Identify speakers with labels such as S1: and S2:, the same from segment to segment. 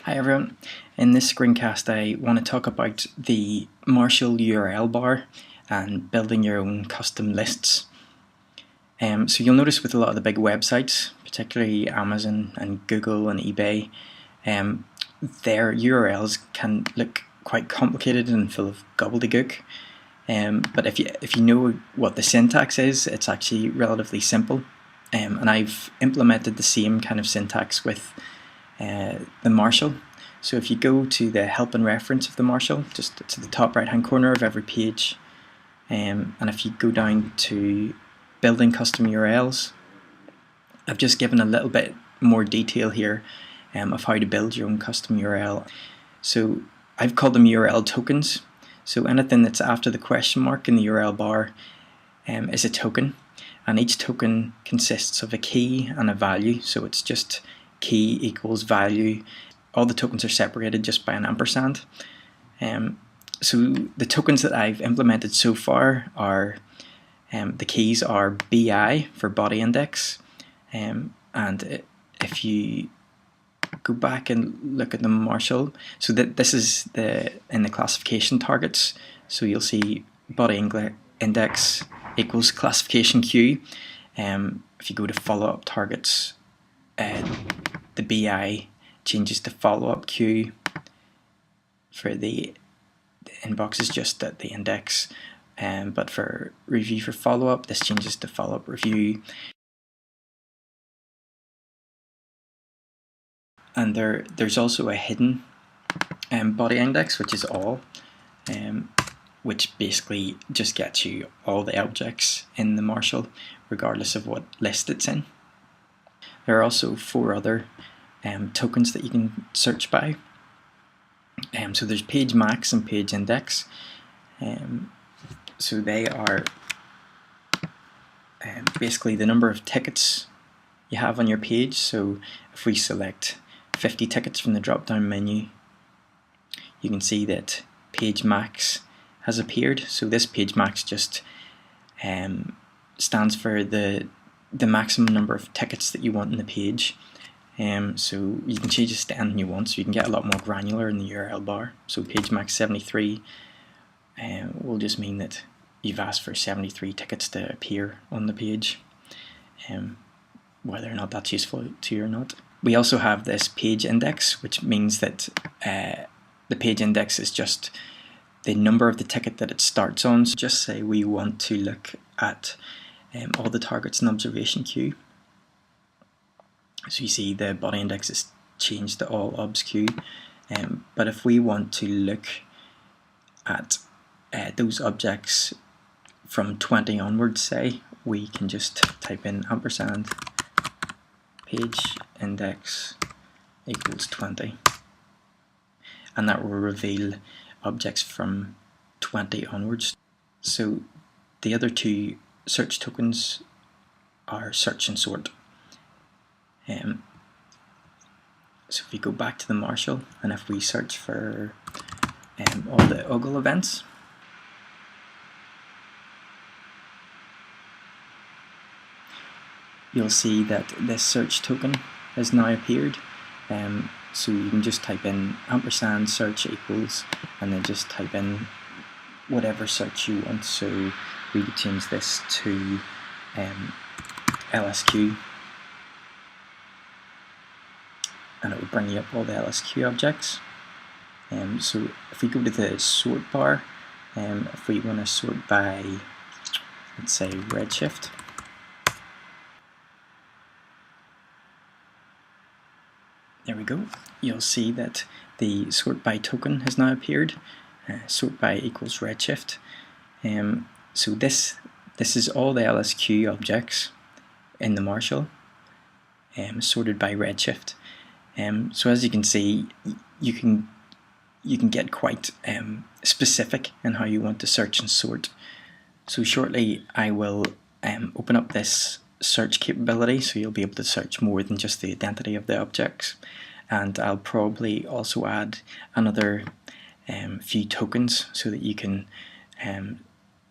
S1: Hi everyone, in this screencast I want to talk about the Marshall URL bar and building your own custom lists. So you'll notice with a lot of the big websites, particularly Amazon and Google and eBay, their URLs can look quite complicated and full of gobbledygook. But if you know what the syntax is, it's actually relatively simple. And I've implemented the same kind of syntax with the Marshall. So if you go to the help and reference of the Marshall, just to the top right hand corner of every page, and if you go down to building custom URLs, I've just given a little bit more detail here of how to build your own custom URL. So I've called them URL tokens. So anything that's after the question mark in the URL bar is a token, and each token consists of a key and a value. So it's just key equals value. All the tokens are separated just by an ampersand. So the tokens that I've implemented so far are the keys are BI for body index, and if you go back and look at the Marshall, so that this is in the classification targets. So you'll see body index equals classification Q. If you go to follow-up targets, the BI changes to follow-up Q. For the inbox is just at the index, but for review for follow-up, this changes to follow-up review. And there's also a hidden body index, which is all, which basically just gets you all the objects in the Marshall, regardless of what list it's in. There are also 4 other tokens that you can search by. So there's page max and page index. So they are basically the number of tickets you have on your page. So if we select 50 tickets from the drop down menu, you can see that page max has appeared. So this page max just stands for the maximum number of tickets that you want in the page. So you can change this to anything you want, so you can get a lot more granular in the URL bar. So page max 73 will just mean that you've asked for 73 tickets to appear on the page, whether or not that's useful to you or not. We also have this page index, which means that the page index is just the number of the ticket that it starts on. So just say we want to look at all the targets in observation queue. So you see the body index is changed to all obs queue, but if we want to look at those objects from 20 onwards, say, we can just type in ampersand page index equals 20, and that will reveal objects from 20 onwards. So the other 2 search tokens are search and sort. So if we go back to the Marshall, and if we search for all the Ogle events, you'll see that this search token has now appeared. So you can just type in ampersand search equals, and then just type in whatever search you want. So we could change this to LSQ, and it will bring you up all the LSQ objects. So if we go to the sort bar, if we want to sort by, let's say, redshift, there we go. You'll see that the sort by token has now appeared. Sort by equals redshift. So this is all the LSQ objects in the Marshall, sorted by redshift. So as you can see, you can get quite specific in how you want to search and sort. So shortly I will open up this search capability, so you'll be able to search more than just the identity of the objects, and I'll probably also add another few tokens so that you can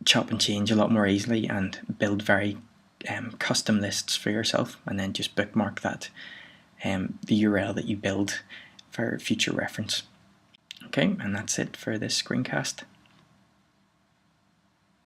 S1: chop and change a lot more easily and build very custom lists for yourself, and then just bookmark that the URL that you build for future reference. Okay, and that's it for this screencast.